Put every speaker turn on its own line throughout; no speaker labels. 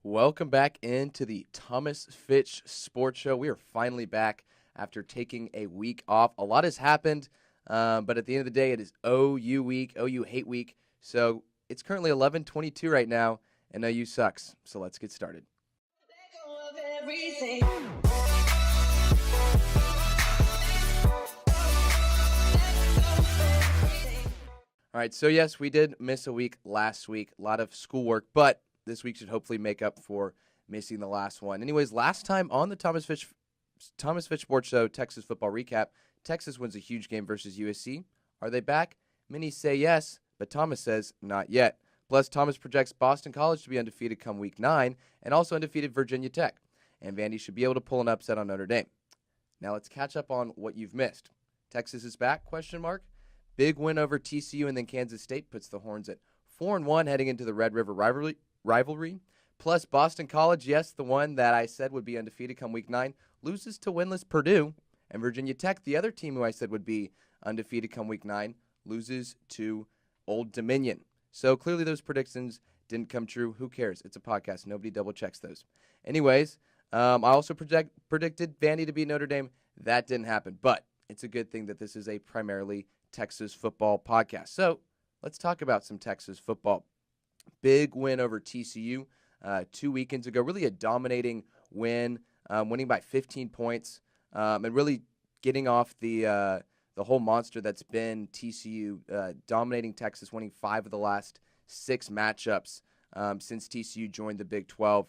Welcome back into the Thomas Fitch Sports Show. We are finally back after taking a week off. A lot has happened, but at the end of the day, it is OU week, OU hate week. So it's currently 11:22 right now, and OU sucks. So let's get started. All right, so yes, we did miss a week last week. A lot of schoolwork, but this week should hopefully make up for missing the last one. Anyways, last time on the Thomas Fitch Sports Show, Texas football recap, Texas wins a huge game versus USC. Are they back? Many say yes, but Thomas says not yet. Plus, Thomas projects Boston College to be undefeated come week 9 and also undefeated Virginia Tech. And Vandy should be able to pull an upset on Notre Dame. Now let's catch up on what you've missed. Texas is back, ? Big win over TCU and then Kansas State puts the Horns at 4-1 heading into the Red River Rivalry. Plus, Boston College, yes, the one that I said would be undefeated come week 9, loses to winless Purdue. And Virginia Tech, the other team who I said would be undefeated come week 9, loses to Old Dominion. So clearly those predictions didn't come true. Who cares? It's a podcast. Nobody double checks those. Anyways, I also predicted Vandy to beat Notre Dame. That didn't happen. But it's a good thing that this is a primarily Texas football podcast. So let's talk about some Texas football. Big win over TCU 2 weekends ago. Really a dominating win, winning by 15 points, and really getting off the whole monster that's been TCU, dominating Texas, winning 5 of the last 6 matchups since TCU joined the Big 12.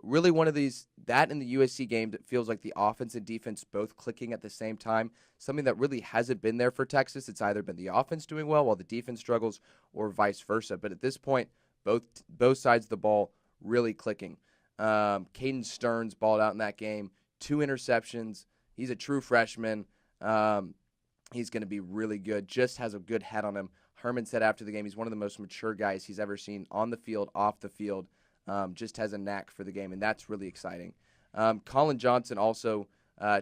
Really one of these, that in the USC game, that feels like the offense and defense both clicking at the same time, something that really hasn't been there for Texas. It's either been the offense doing well while the defense struggles or vice versa. But at this point, both sides of the ball really clicking. Caden Stearns balled out in that game, 2 interceptions. He's a true freshman. He's going to be really good, just has a good head on him. Herman said after the game he's one of the most mature guys he's ever seen on the field, off the field. Just has a knack for the game, and that's really exciting. Colin Johnson also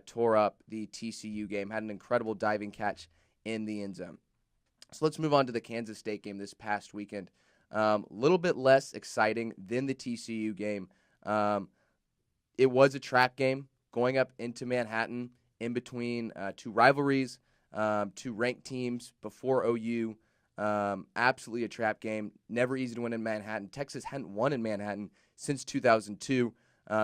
tore up the TCU game, had an incredible diving catch in the end zone. So let's move on to the Kansas State game this past weekend. A little bit less exciting than the TCU game. It was a trap game going up into Manhattan in between 2 rivalries, 2 ranked teams before OU. Absolutely a trap game. Never easy to win in Manhattan. Texas hadn't won in Manhattan since 2002.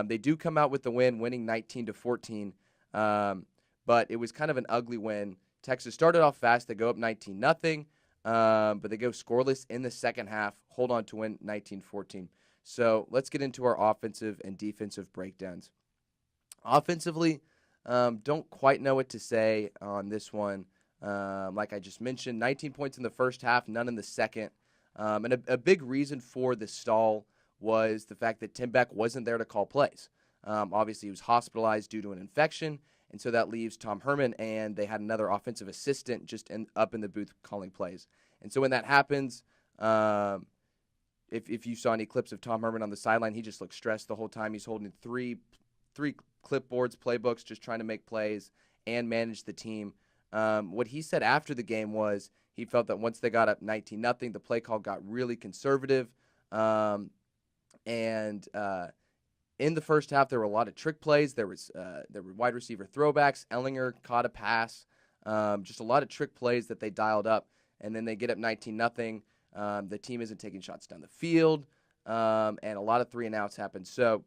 They do come out with the win, winning 19-14. But it was kind of an ugly win. Texas started off fast. They go up 19-0. But they go scoreless in the second half, hold on to win 19-14. So let's get into our offensive and defensive breakdowns. Offensively, don't quite know what to say on this one. Like I just mentioned, 19 points in the first half, none in the second. And a big reason for the stall was the fact that Tim Beck wasn't there to call plays. Obviously, he was hospitalized due to an infection, and so that leaves Tom Herman, and they had another offensive assistant just up in the booth calling plays. And so when that happens, if you saw any clips of Tom Herman on the sideline, he just looked stressed the whole time. He's holding three clipboards, playbooks, just trying to make plays and manage the team. What he said after the game was he felt that once they got up 19-0, the play call got really conservative. And in the first half, there were a lot of trick plays. There were wide receiver throwbacks. Ellinger caught a pass. Just a lot of trick plays that they dialed up. And then they get up 19-0. The team isn't taking shots down the field. And a lot of 3-and-outs happen. So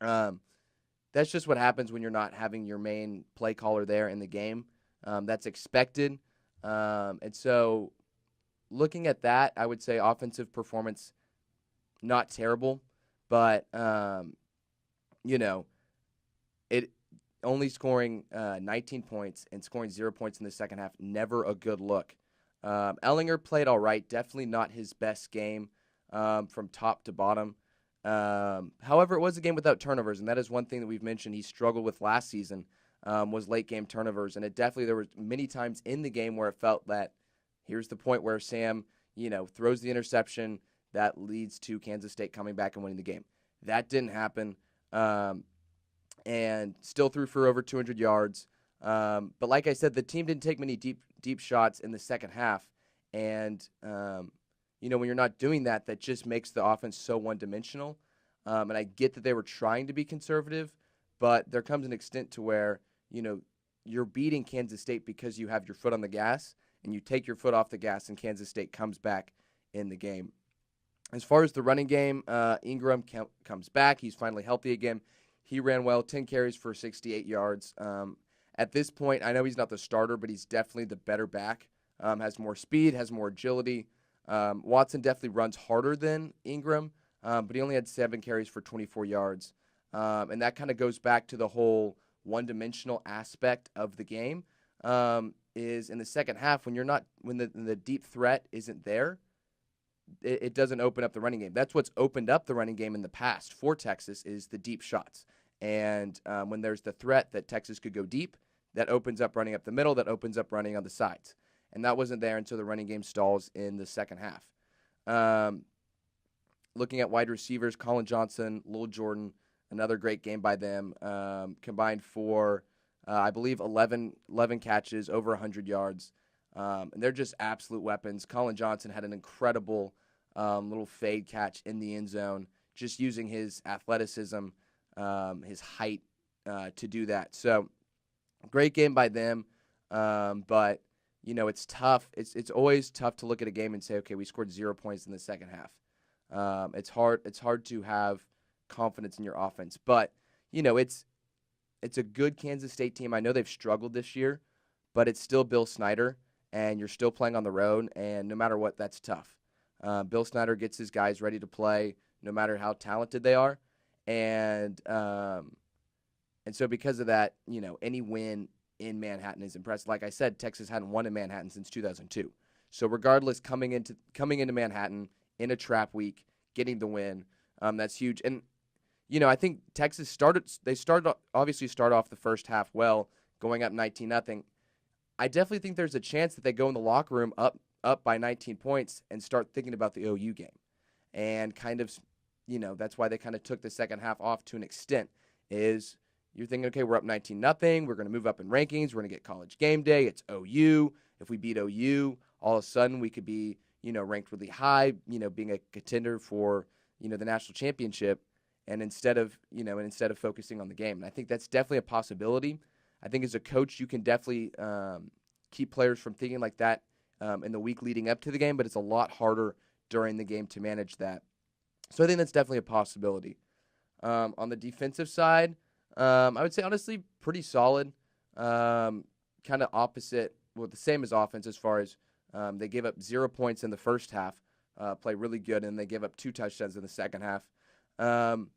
that's just what happens when you're not having your main play caller there in the game. That's expected. And so looking at that, I would say offensive performance, not terrible. But, it only scoring 19 points and scoring 0 points in the second half, never a good look. Ellinger played all right, definitely not his best game from top to bottom. However, it was a game without turnovers, and that is one thing that we've mentioned he struggled with last season, was late-game turnovers. And there were many times in the game where it felt that here's the point where Sam, throws the interception that leads to Kansas State coming back and winning the game. That didn't happen, and still threw for over 200 yards. But like I said, the team didn't take many deep shots in the second half, and when you're not doing that, that just makes the offense so one-dimensional. And I get that they were trying to be conservative, but there comes an extent to where, you're beating Kansas State because you have your foot on the gas, and you take your foot off the gas, and Kansas State comes back in the game. As far as the running game, Ingram comes back. He's finally healthy again. He ran well, 10 carries for 68 yards. At this point, I know he's not the starter, but he's definitely the better back. Has more speed, has more agility. Watson definitely runs harder than Ingram, but he only had 7 carries for 24 yards. And that kind of goes back to the whole one-dimensional aspect of the game. Is in the second half when the deep threat isn't there, it doesn't open up the running game. That's what's opened up the running game in the past for Texas is the deep shots. And when there's the threat that Texas could go deep, that opens up running up the middle, that opens up running on the sides. And that wasn't there until the running game stalls in the second half. Looking at wide receivers, Colin Johnson, Lil Jordan, another great game by them, combined for, I believe, 11 catches, over 100 yards. And they're just absolute weapons. Colin Johnson had an incredible little fade catch in the end zone, just using his athleticism, his height to do that. So great game by them. But, it's tough. It's always tough to look at a game and say, okay, we scored 0 points in the second half. It's hard to have confidence in your offense. But, it's a good Kansas State team. I know they've struggled this year, but it's still Bill Snyder, and you're still playing on the road, and no matter what, that's tough. Bill Snyder gets his guys ready to play no matter how talented they are. And so because of that, any win in Manhattan is impressive. Like I said, Texas hadn't won in Manhattan since 2002. So regardless, coming into Manhattan in a trap week, getting the win, that's huge. And I think Texas started off the first half well, going up 19-0. I definitely think there's a chance that they go in the locker room up by 19 points and start thinking about the OU game. And kind of, that's why they kind of took the second half off to an extent, is you're thinking, okay, we're up 19-0. We're going to move up in rankings. We're going to get College Game Day. It's OU. If we beat OU, all of a sudden we could be, ranked really high, being a contender for, the national championship. And instead of focusing on the game. And I think that's definitely a possibility. I think as a coach, you can definitely keep players from thinking like that in the week leading up to the game, but it's a lot harder during the game to manage that. So I think that's definitely a possibility. On the defensive side, I would say honestly pretty solid. Kind of opposite, the same as offense as far as they gave up 0 points in the first half, play really good, and they gave up 2 touchdowns in the second half. And,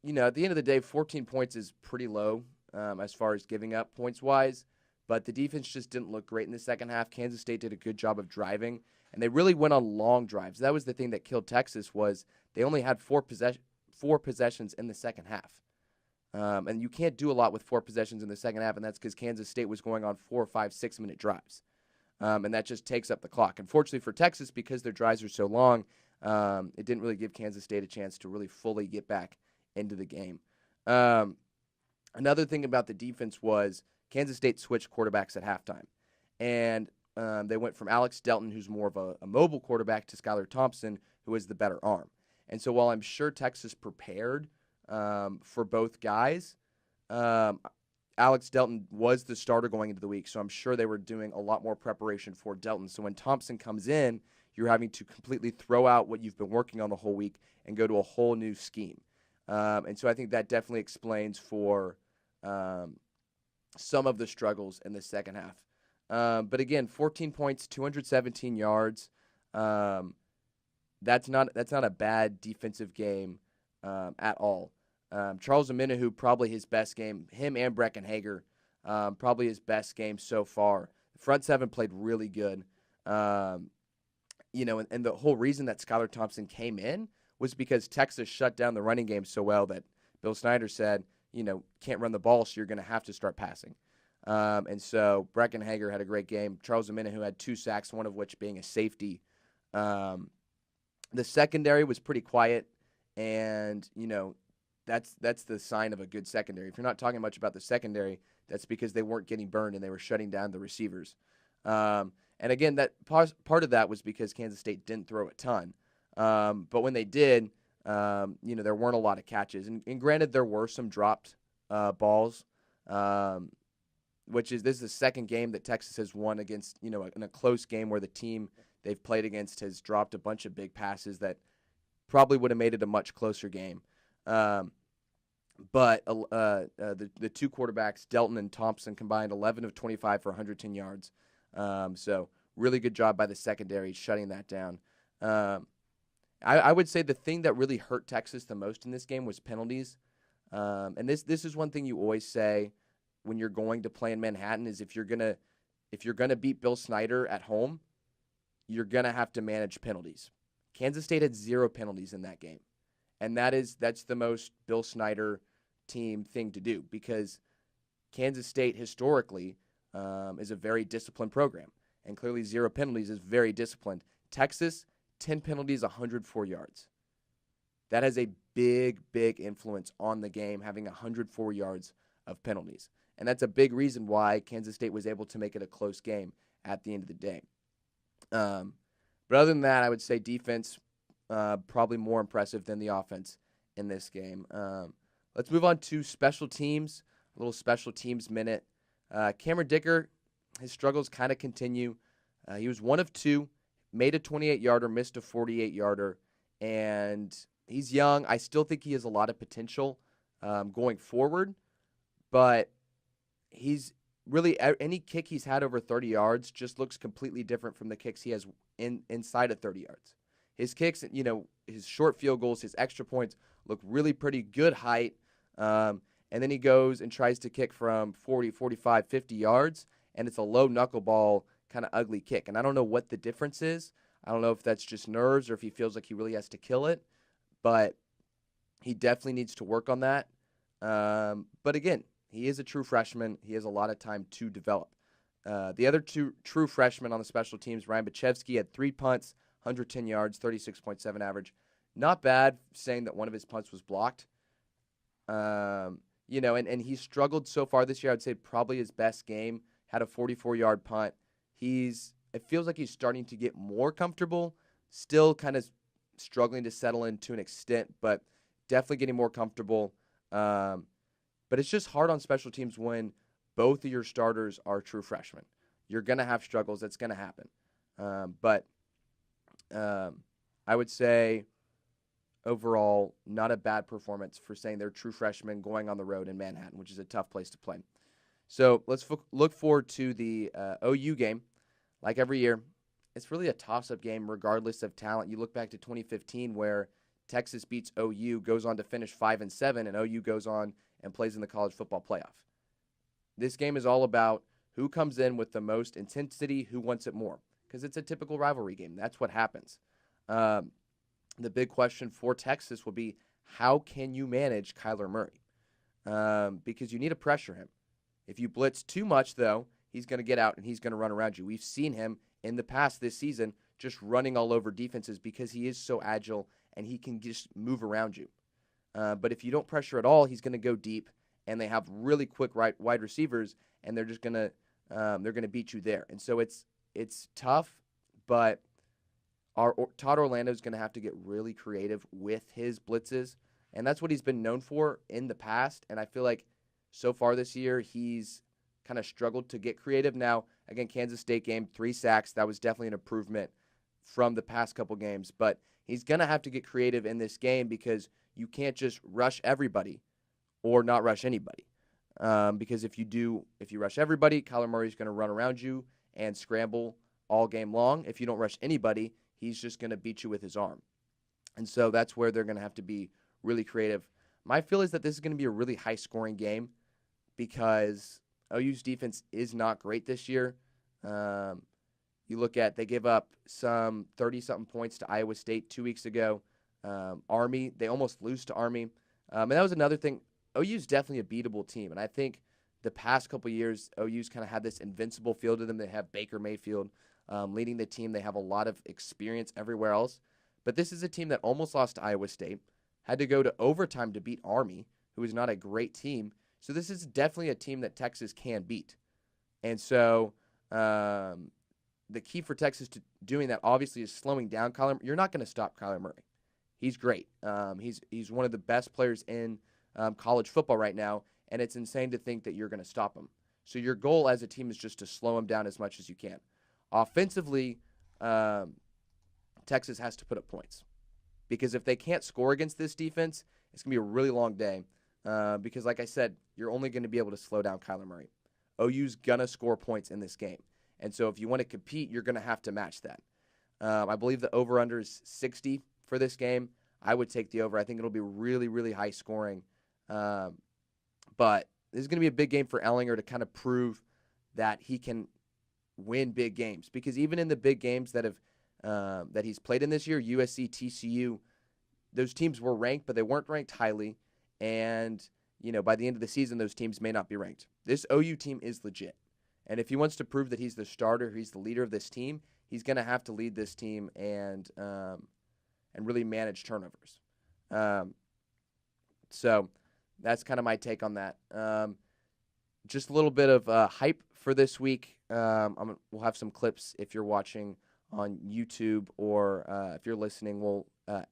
at the end of the day, 14 points is pretty low as far as giving up points-wise, but the defense just didn't look great in the second half. Kansas State did a good job of driving, and they really went on long drives. That was the thing that killed Texas, was they only had 4 possessions in the second half. And you can't do a lot with 4 possessions in the second half, and that's because Kansas State was going on 4, 5, 6-minute drives. And that just takes up the clock. Unfortunately for Texas, because their drives are so long, it didn't really give Kansas State a chance to really fully get back into the game. Another thing about the defense was Kansas State switched quarterbacks at halftime. And they went from Alex Delton, who's more of a mobile quarterback, to Skylar Thompson, who is the better arm. And so while I'm sure Texas prepared for both guys, Alex Delton was the starter going into the week, so I'm sure they were doing a lot more preparation for Delton. So when Thompson comes in, you're having to completely throw out what you've been working on the whole week and go to a whole new scheme. And so I think that definitely explains for some of the struggles in the second half. But again, 14 points, 217 yards. That's not a bad defensive game at all. Charles Omenihu, probably his best game. Him and Breckenhager, probably his best game so far. The front seven played really good. And the whole reason that Skylar Thompson came in was because Texas shut down the running game so well that Bill Snyder said, can't run the ball, so you're going to have to start passing. And so Breckenhager had a great game. Charles Omenihu had 2 sacks, one of which being a safety. The secondary was pretty quiet, and, that's the sign of a good secondary. If you're not talking much about the secondary, that's because they weren't getting burned and they were shutting down the receivers. And again, that part of that was because Kansas State didn't throw a ton. But when they did, There weren't a lot of catches. And granted, there were some dropped balls, this is the second game that Texas has won against, in a close game where the team they've played against has dropped a bunch of big passes that probably would have made it a much closer game. But the two quarterbacks, Delton and Thompson, combined 11 of 25 for 110 yards. So really good job by the secondary shutting that down. I would say the thing that really hurt Texas the most in this game was penalties. And this is one thing you always say when you're going to play in Manhattan is if you're gonna beat Bill Snyder at home, you're gonna have to manage penalties. Kansas State had 0 penalties in that game. And that's the most Bill Snyder team thing to do because Kansas State historically is a very disciplined program. And clearly 0 penalties is very disciplined. Texas, 10 penalties, 104 yards. That has a big, big influence on the game, having 104 yards of penalties. And that's a big reason why Kansas State was able to make it a close game at the end of the day. But other than that, I would say defense probably more impressive than the offense in this game. Let's move on to special teams, a little special teams minute. Cameron Dicker, his struggles kind of continue. He was 1 of 2, made a 28-yarder, missed a 48-yarder, and he's young. I still think he has a lot of potential going forward, but he's really any kick he's had over 30 yards just looks completely different from the kicks he has inside of 30 yards. His kicks, his short field goals, his extra points look really pretty good height. And then he goes and tries to kick from 40, 45, 50 yards, and it's a low knuckleball kind of ugly kick. And I don't know what the difference is. I don't know if that's just nerves or if he feels like he really has to kill it. But he definitely needs to work on that. But again, he is a true freshman. He has a lot of time to develop. The other two true freshmen on the special teams, Ryan Bachevsky had 3 punts, 110 yards, 36.7 average. Not bad, saying that one of his punts was blocked. And he struggled so far this year. I'd say probably his best game. Had a 44-yard punt. It feels like he's starting to get more comfortable. Still kind of struggling to settle in to an extent, but definitely getting more comfortable. But it's just hard on special teams when both of your starters are true freshmen. You're going to have struggles. That's going to happen. But I would say overall, not a bad performance for saying they're true freshmen going on the road in Manhattan, which is a tough place to play. So let's look forward to the OU game. Like every year, it's really a toss-up game regardless of talent. You look back to 2015 where Texas beats OU, goes on to finish 5-7, and OU goes on and plays in the college football playoff. This game is all about who comes in with the most intensity, who wants it more, because it's a typical rivalry game. That's what happens. The big question for Texas will be, how can you manage Kyler Murray? Because you need to pressure him. If you blitz too much, though, he's going to get out and he's going to run around you. We've seen him in the past this season just running all over defenses because he is so agile and he can just move around you. But if you don't pressure at all, he's going to go deep, and they have really quick wide receivers, and they're just going to beat you there. And so it's tough, but Todd Orlando is going to have to get really creative with his blitzes, and that's what he's been known for in the past. And I feel like so far this year he's kind of struggled to get creative. Now, again, Kansas State game, 3 sacks. That was definitely an improvement from the past couple games. But he's going to have to get creative in this game because you can't just rush everybody or not rush anybody. Because if you rush everybody, Kyler Murray's going to run around you and scramble all game long. If you don't rush anybody, he's just going to beat you with his arm. And so that's where they're going to have to be really creative. My feel is that this is going to be a really high-scoring game because OU's defense is not great this year. You look at, they gave up some 30-something points to Iowa State 2 weeks ago. Army, they almost lose to Army. And that was another thing. OU's definitely a beatable team. And I think the past couple of years, OU's kind of had this invincible feel to them. They have Baker Mayfield leading the team. They have a lot of experience everywhere else. But this is a team that almost lost to Iowa State, had to go to overtime to beat Army, who is not a great team. So this is definitely a team that Texas can beat. And so the key for Texas to doing that, obviously, is slowing down Kyler. You're not going to stop Kyler Murray. he's great. He's one of the best players in college football right now, and it's insane to think that you're going to stop him. So your goal as a team is just to slow him down as much as you can. Offensively, Texas has to put up points, because if they can't score against this defense, it's going to be a really long day. Because, like I said, you're only going to be able to slow down Kyler Murray. OU's going to score points in this game. And so if you want to compete, you're going to have to match that. I believe the over-under is 60 for this game. I would take the over. I think it'll be really, really high scoring. But this is going to be a big game for Ehlinger to kind of prove that he can win big games. Because even in the big games that he's played in this year, USC, TCU, those teams were ranked, but they weren't ranked highly. And, by the end of the season, those teams may not be ranked. This OU team is legit. And if he wants to prove that he's the starter, he's the leader of this team, he's going to have to lead this team and really manage turnovers. So that's kind of my take on that. Just a little bit of hype for this week. We'll have some clips if you're watching on YouTube, or if you're listening, we'll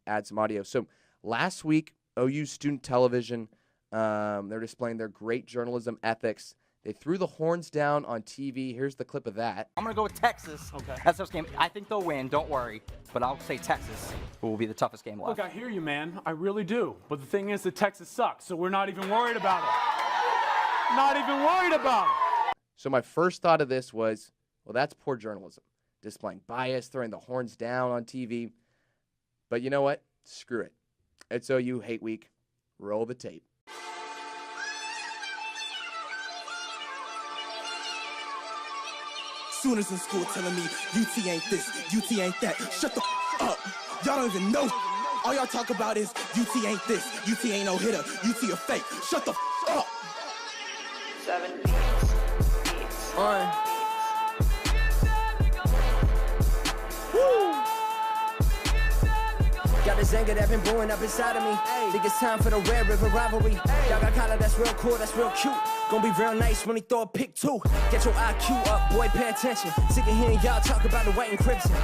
add some audio. So last week, OU Student Television, they're displaying their great journalism ethics. They threw the horns down on TV. Here's the clip of that.
I'm going to go with Texas. Okay. That's the first game. I think they'll win. Don't worry. But I'll say Texas will be the toughest game left.
Look, I hear you, man. I really do. But the thing is that Texas sucks, so we're not even worried about it. Not even worried about it.
So my first thought of this was, well, that's poor journalism. Displaying bias, throwing the horns down on TV. But you know what? Screw it. It's OU Hate Week. Roll the tape.
Sooners in school telling me UT ain't this, UT ain't that. Shut the up. Y'all don't even know. All y'all talk about is UT ain't this, UT ain't no hitter, UT a fake. Shut the up.
7 beats.
Got this anger that been brewing up inside of me. Think it's time for the Red River Rivalry. Y'all got collar that's real cool, that's real cute. Gonna be real nice when he throw a pick too. Get your IQ up, boy, pay attention. Sick of hearing y'all talk about the white and crimson.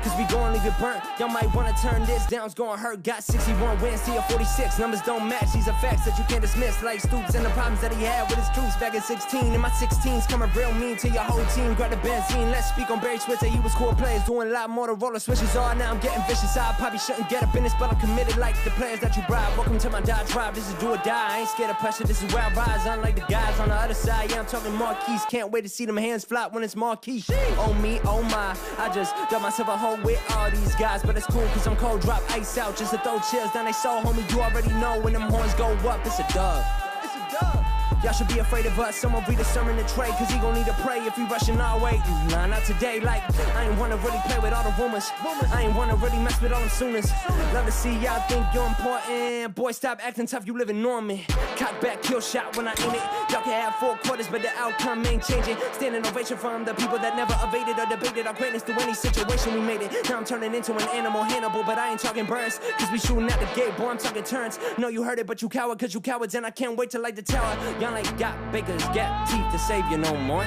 Cause we gon' leave it burnt. Y'all might wanna turn this down, it's gon' hurt. Got 61 wins, see a 46. Numbers don't match, these are facts that you can't dismiss. Like Stoops and the problems that he had with his troops back at 16. And my 16's coming real mean to your whole team. Grab the benzene, let's speak on Barry Switzer. He was cool players, doing a lot more to roller switches are. Now I'm getting vicious, I probably shouldn't get up in this, but I'm committed like the players that you bribe. Welcome to my Dodge Drive, this is do or die. I ain't scared of pressure, this is where I rise. Unlike the guys on the other side, yeah, I'm talking marquees. Can't wait to see them hands flop when it's marquee. Oh me, oh my, I just dug myself a hole with all these guys, but it's cool cause I'm cold, drop ice out just to throw chills down they soul, homie. You already know when them horns go up, it's a dub. It's a dub. Y'all should be afraid of us. Someone read a sermon to Trey, cause he gon' need to pray if he rushing our way. Nah, not today. Like, I ain't wanna really play with all the rumors. I ain't wanna really mess with all them Sooners. Love to see y'all think you're important. Boy, stop acting tough, you living Norman. Cock back, kill shot when I aim it. Y'all can have 4 quarters, but the outcome ain't changing. Standing ovation from the people that never evaded or debated our greatness through any situation we made it. Now I'm turning into an animal Hannibal, but I ain't talking burns, cause we shooting at the gate, boy, I'm talking turns. No, you heard it, but you coward, cause you cowards, and I can't wait to light the tower. Y'all ain't got Baker's Gap teeth to save you no more.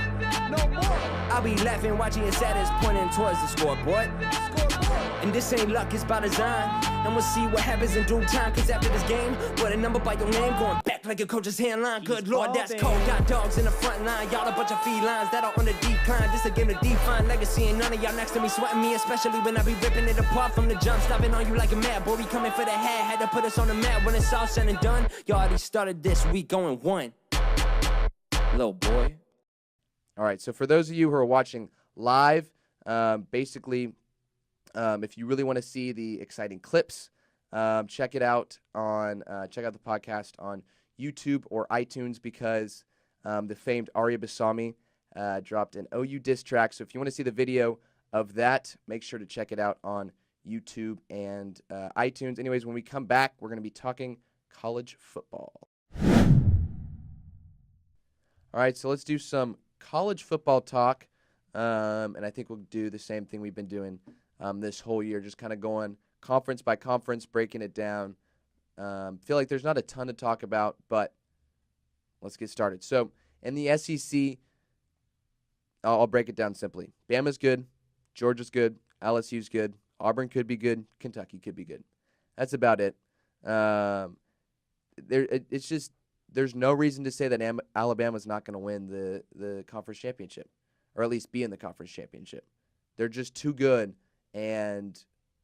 I'll be laughing, watching your saddest pointing towards the scoreboard. And this ain't luck, it's by design. And we'll see what happens in due time. Cause after this game, what a number by your name, going back like your coach's handline. Good Lord, that's cold. Got dogs in the front line. Y'all a bunch of felines that are on the decline. This a game to define legacy. And none of y'all next to me sweating me, especially when I be ripping it apart from the jump. Stopping on you like a mad boy. We coming for the hat. Had to put us on the map when it's all said and done. Y'all already started this week going 1. Little boy.
All right, so for those of you who are watching live, basically, if you really want to see the exciting clips, check it out on check out the podcast on YouTube or iTunes, because the famed Arya Basami dropped an OU diss track. So if you want to see the video of that, make sure to check it out on YouTube and iTunes. Anyways, when we come back, we're going to be talking college football. All right, so let's do some college football talk, and I think we'll do the same thing we've been doing this whole year, just kind of going conference by conference, breaking it down. Feel like there's not a ton to talk about, but let's get started. So in the SEC, I'll break it down simply. Bama's good, Georgia's good, LSU's good, Auburn could be good, Kentucky could be good. That's about it. It's just there's no reason to say that Alabama's not going to win the conference championship, or at least be in the conference championship. They're just too good, and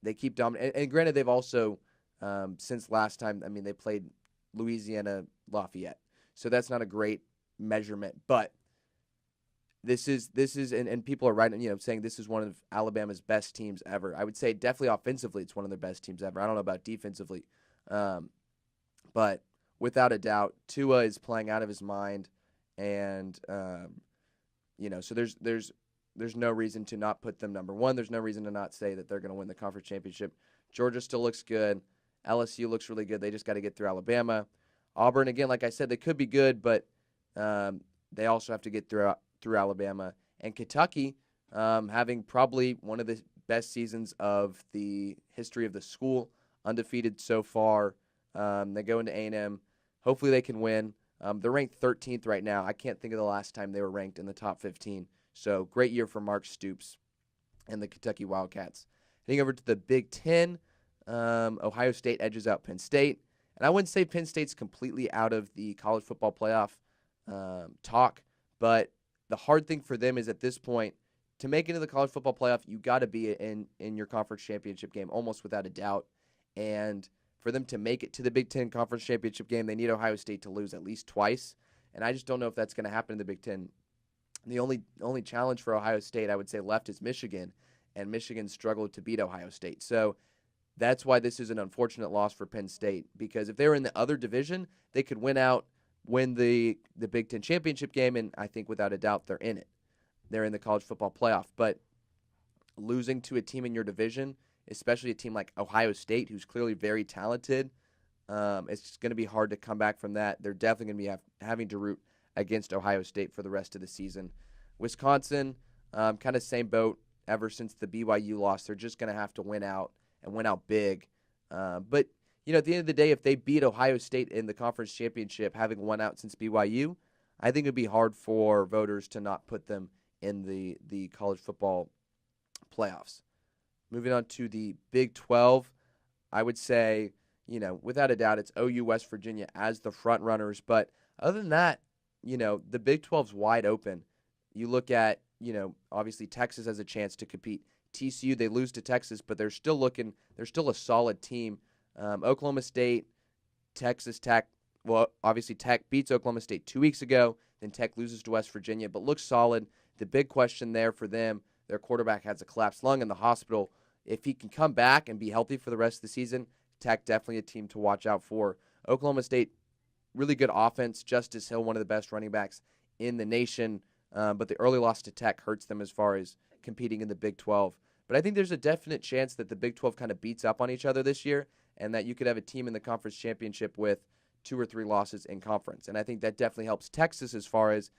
they keep dominating. And granted, they've also since last time, I mean, they played Louisiana Lafayette, so that's not a great measurement, but this is and people are writing, saying this is one of Alabama's best teams ever. I would say definitely offensively it's one of their best teams ever. I don't know about defensively, but without a doubt, Tua is playing out of his mind, and so there's no reason to not put them number one. There's no reason to not say that they're going to win the conference championship. Georgia still looks good. LSU looks really good. They just got to get through Alabama. Auburn, again, like I said, they could be good, but they also have to get through Alabama. And Kentucky, having probably one of the best seasons of the history of the school, undefeated so far. They go into A&M. Hopefully they can win. They're ranked 13th right now. I can't think of the last time they were ranked in the top 15. So great year for Mark Stoops and the Kentucky Wildcats. Heading over to the Big Ten, Ohio State edges out Penn State. And I wouldn't say Penn State's completely out of the college football playoff talk, but the hard thing for them is at this point, to make it into the college football playoff, you got to be in your conference championship game almost without a doubt. And for them to make it to the Big Ten conference championship game, they need Ohio State to lose at least twice. And I just don't know if that's going to happen in the Big Ten. The only challenge for Ohio State, I would say, left is Michigan, and Michigan struggled to beat Ohio State. So that's why this is an unfortunate loss for Penn State, because if they were in the other division, they could win the Big Ten championship game, and I think without a doubt they're in it. They're in the college football playoff. But losing to a team in your division, especially a team like Ohio State, who's clearly very talented, it's just going to be hard to come back from that. They're definitely going to be having to root against Ohio State for the rest of the season. Wisconsin, kind of same boat ever since the BYU loss. They're just going to have to win out and win out big. But at the end of the day, if they beat Ohio State in the conference championship, having won out since BYU, I think it would be hard for voters to not put them in the college football playoffs. Moving on to the Big 12, I would say, without a doubt, it's OU, West Virginia as the front runners. But other than that, the Big 12's wide open. You look at, obviously Texas has a chance to compete. TCU, they lose to Texas, but they're still a solid team. Oklahoma State, Texas Tech, well, obviously Tech beats Oklahoma State 2 weeks ago, then Tech loses to West Virginia, but looks solid. The big question there for them, their quarterback has a collapsed lung in the hospital. If he can come back and be healthy for the rest of the season, Tech definitely a team to watch out for. Oklahoma State, really good offense. Justice Hill, one of the best running backs in the nation, but the early loss to Tech hurts them as far as competing in the Big 12. But I think there's a definite chance that the Big 12 kind of beats up on each other this year, and that you could have a team in the conference championship with 2 or 3 losses in conference. And I think that definitely helps Texas, as far as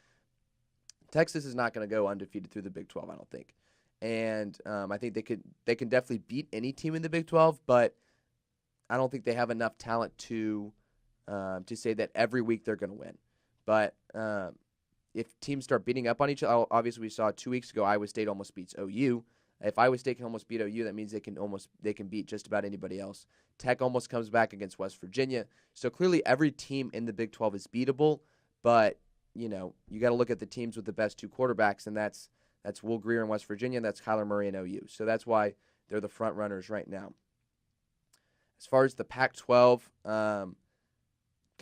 Texas is not going to go undefeated through the Big 12, I don't think. And I think they can definitely beat any team in the Big 12, but I don't think they have enough talent to say that every week they're going to win. But if teams start beating up on each other, obviously we saw 2 weeks ago Iowa State almost beats OU. If Iowa State can almost beat OU, that means they can beat just about anybody else. Tech almost comes back against West Virginia. So clearly every team in the Big 12 is beatable, but you got to look at the teams with the best 2 quarterbacks, and that's Will Grier in West Virginia, and that's Kyler Murray in OU. So that's why they're the front runners right now. As far as the Pac-12, kind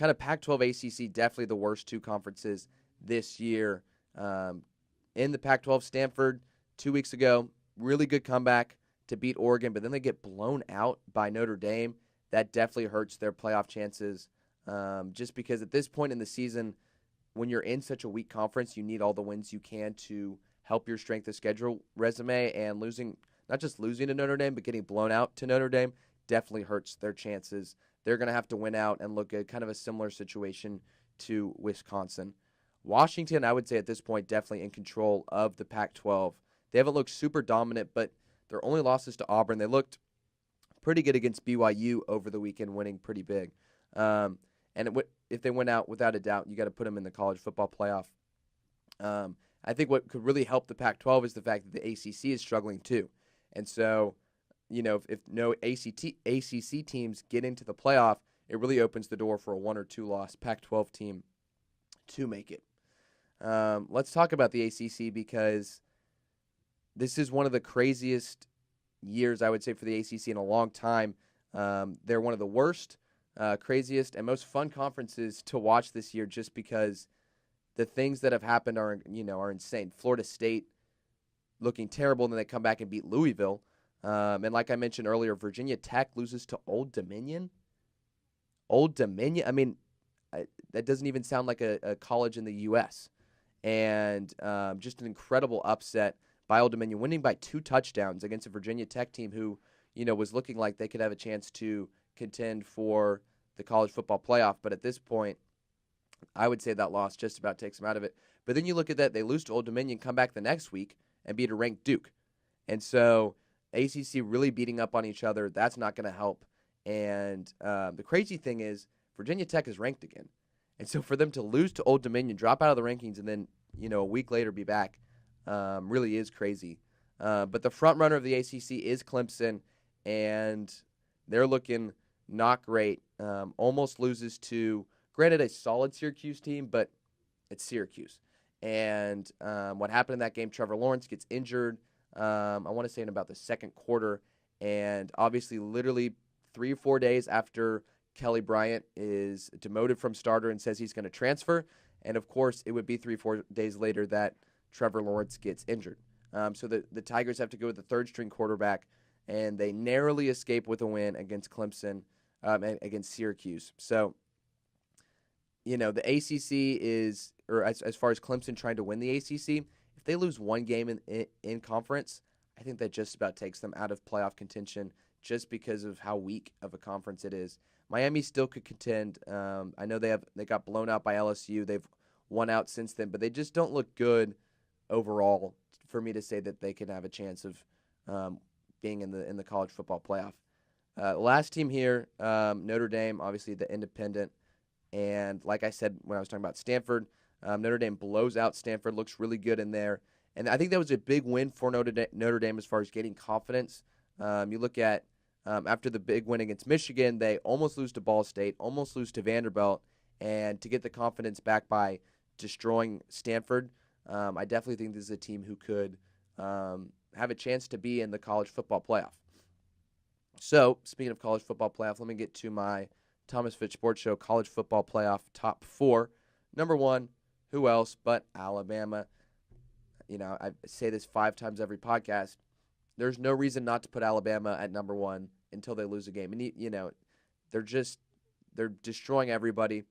of Pac-12 ACC, definitely the worst 2 conferences this year. In the Pac-12, Stanford 2 weeks ago, really good comeback to beat Oregon, but then they get blown out by Notre Dame. That definitely hurts their playoff chances, just because at this point in the season, when you're in such a weak conference, you need all the wins you can to help your strength of schedule resume, and not just losing to Notre Dame, but getting blown out to Notre Dame definitely hurts their chances. They're going to have to win out and look at kind of a similar situation to Wisconsin. Washington, I would say at this point, definitely in control of the Pac-12. They haven't looked super dominant, but their only losses to Auburn, they looked pretty good against BYU over the weekend, winning pretty big. If they went out, without a doubt, you got to put them in the college football playoff. I think what could really help the Pac-12 is the fact that the ACC is struggling too. And so, if no ACC teams get into the playoff, it really opens the door for a 1 or 2 loss Pac-12 team to make it. Let's talk about the ACC because this is one of the craziest years, I would say, for the ACC in a long time. They're one of the worst, craziest, and most fun conferences to watch this year just because the things that have happened are insane. Florida State looking terrible, and then they come back and beat Louisville. And like I mentioned earlier, Virginia Tech loses to Old Dominion. Old Dominion? I mean, that doesn't even sound like a college in the U.S. And just an incredible upset by Old Dominion, winning by 2 touchdowns against a Virginia Tech team who, was looking like they could have a chance to contend for the college football playoff. But at this point, I would say that loss just about takes them out of it. But then you look at that, they lose to Old Dominion, come back the next week, and beat a ranked Duke. And so ACC really beating up on each other, that's not going to help. And the crazy thing is Virginia Tech is ranked again. And so for them to lose to Old Dominion, drop out of the rankings, and then, a week later be back really is crazy. But the front runner of the ACC is Clemson, and they're looking not great. Almost loses to, granted, a solid Syracuse team, but it's Syracuse. And what happened in that game, Trevor Lawrence gets injured, I want to say in about the second quarter, and obviously literally 3 or 4 days after Kelly Bryant is demoted from starter and says he's going to transfer. And, of course, it would be 3 or 4 days later that Trevor Lawrence gets injured. So the Tigers have to go with the third-string quarterback, and they narrowly escape with a win against Clemson, against Syracuse. So, the ACC is, or as far as Clemson trying to win the ACC, if they lose one game in conference, I think that just about takes them out of playoff contention just because of how weak of a conference it is. Miami still could contend. I know they got blown out by LSU. They've won out since then, but they just don't look good overall for me to say that they can have a chance of being in the college football playoff. Last team here, Notre Dame, obviously the independent. And like I said when I was talking about Stanford, Notre Dame blows out Stanford, looks really good in there. And I think that was a big win for Notre Dame as far as getting confidence. You look at after the big win against Michigan, they almost lose to Ball State, almost lose to Vanderbilt. And to get the confidence back by destroying Stanford, I definitely think this is a team who could have a chance to be in the college football playoff. So, speaking of college football playoff, let me get to my Thomas Fitch Sports Show college football playoff top 4. Number 1, who else but Alabama? I say this 5 times every podcast. There's no reason not to put Alabama at number 1 until they lose a game. And, they're destroying everybody.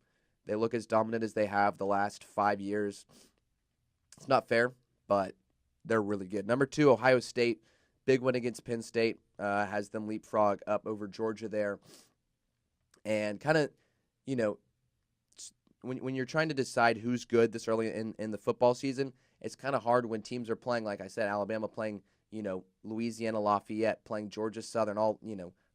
They look as dominant as they have the last 5 years. It's not fair, but they're really good. Number 2, Ohio State. Big win against Penn State. Has them leapfrog up over Georgia there. And kind of, when you're trying to decide who's good this early in the football season, it's kind of hard when teams are playing, like I said, Alabama playing, Louisiana Lafayette, playing Georgia Southern, all,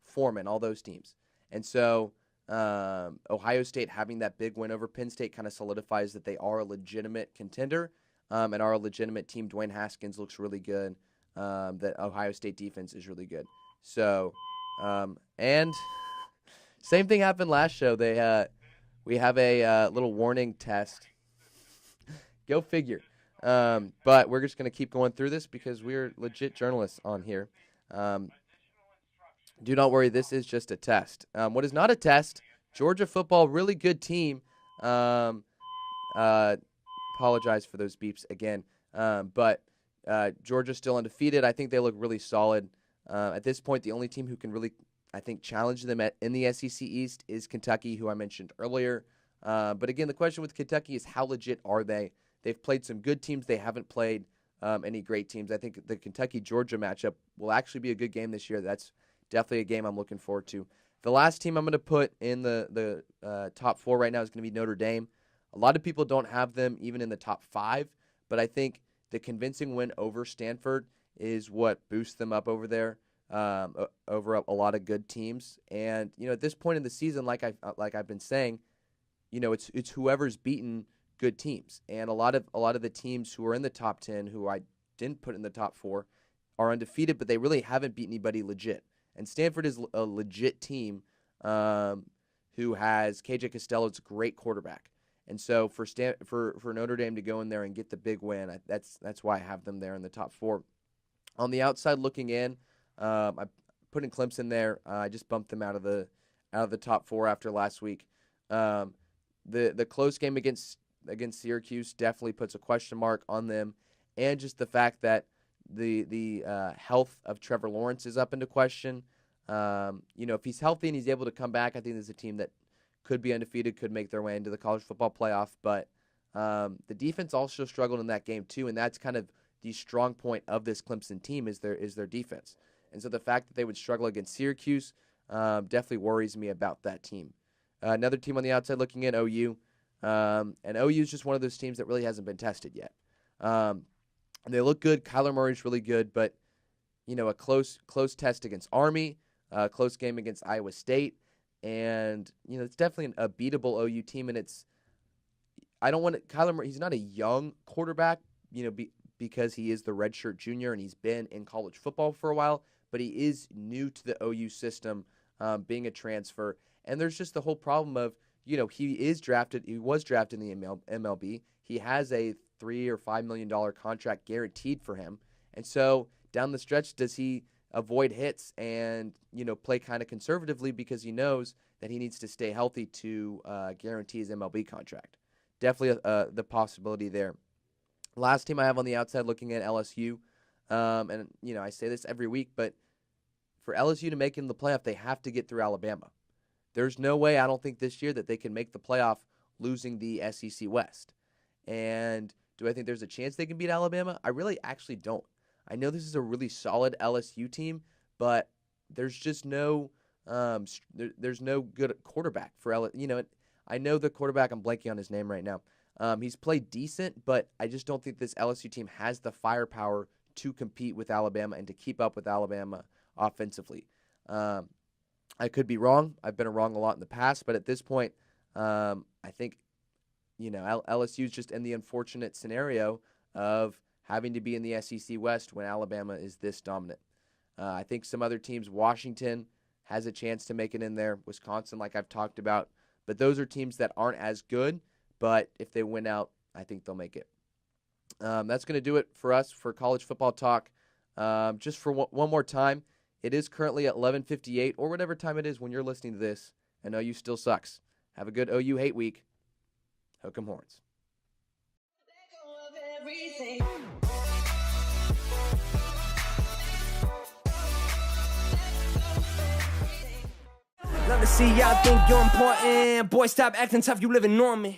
Foreman, all those teams. And so Ohio State having that big win over Penn State kind of solidifies that they are a legitimate contender and are a legitimate team. Dwayne Haskins looks really good. That Ohio State defense is really good. So, and same thing happened last show. We have a little warning test. Go figure. But we're just going to keep going through this because we're legit journalists on here. Do not worry, this is just a test. What is not a test, Georgia football, really good team. Apologize for those beeps again. But Georgia's still undefeated. I think they look really solid. At this point, the only team who can really, I think, challenge them in the SEC East is Kentucky, who I mentioned earlier. But again, the question with Kentucky is how legit are they? They've played some good teams. They haven't played any great teams. I think the Kentucky-Georgia matchup will actually be a good game this year. That's definitely a game I'm looking forward to. The last team I'm going to put in the top 4 right now is going to be Notre Dame. A lot of people don't have them even in the top 5, but I think the convincing win over Stanford is what boosts them up over there, over a lot of good teams. And at this point in the season, like I've been saying, it's whoever's beaten good teams. And a lot of the teams who are in the top 10, who I didn't put in the top 4, are undefeated, but they really haven't beat anybody legit. And Stanford is a legit team who has KJ Costello's a great quarterback. And so for Notre Dame to go in there and get the big win, that's why I have them there in the top 4. On the outside looking in, I put in Clemson there. I just bumped them out of the top 4 after last week. The close game against Syracuse definitely puts a question mark on them, and just the fact that the health of Trevor Lawrence is up into question. If he's healthy and he's able to come back, I think there's a team that could be undefeated, could make their way into the college football playoff. But the defense also struggled in that game too, and that's kind of the strong point of this Clemson team is their defense. And so the fact that they would struggle against Syracuse definitely worries me about that team. Another team on the outside looking at OU, and OU is just one of those teams that really hasn't been tested yet. They look good. Kyler Murray's really good, but a close test against Army, a close game against Iowa State, and it's definitely a beatable OU team. And I don't want to Kyler Murray. He's not a young quarterback, because he is the redshirt junior and he's been in college football for a while, but he is new to the OU system, being a transfer. And there's just the whole problem of, he was drafted in the MLB. He has a $3 or $5 million contract guaranteed for him. And so down the stretch, does he avoid hits and, play kind of conservatively because he knows that he needs to stay healthy to guarantee his MLB contract? Definitely the possibility there. Last team I have on the outside looking at LSU, and I say this every week, but for LSU to make it in the playoff, they have to get through Alabama. There's no way, I don't think this year, that they can make the playoff losing the SEC West. And do I think there's a chance they can beat Alabama? I really actually don't. I know this is a really solid LSU team, but there's just no there's no good quarterback for LSU. I know the quarterback, I'm blanking on his name right now. He's played decent, but I just don't think this LSU team has the firepower to compete with Alabama and to keep up with Alabama offensively. I could be wrong. I've been wrong a lot in the past, but at this point, I think, LSU is just in the unfortunate scenario of having to be in the SEC West when Alabama is this dominant. I think some other teams, Washington has a chance to make it in there, Wisconsin, like I've talked about, but those are teams that aren't as good. But if they win out, I think they'll make it. That's going to do it for us for college football talk. Just for one more time, it is currently at 11:58 or whatever time it is when you're listening to this, and OU still sucks. Have a good OU hate week. Hook 'em horns.
Love to see y'all think you're important. Boy, stop acting tough, you living normal.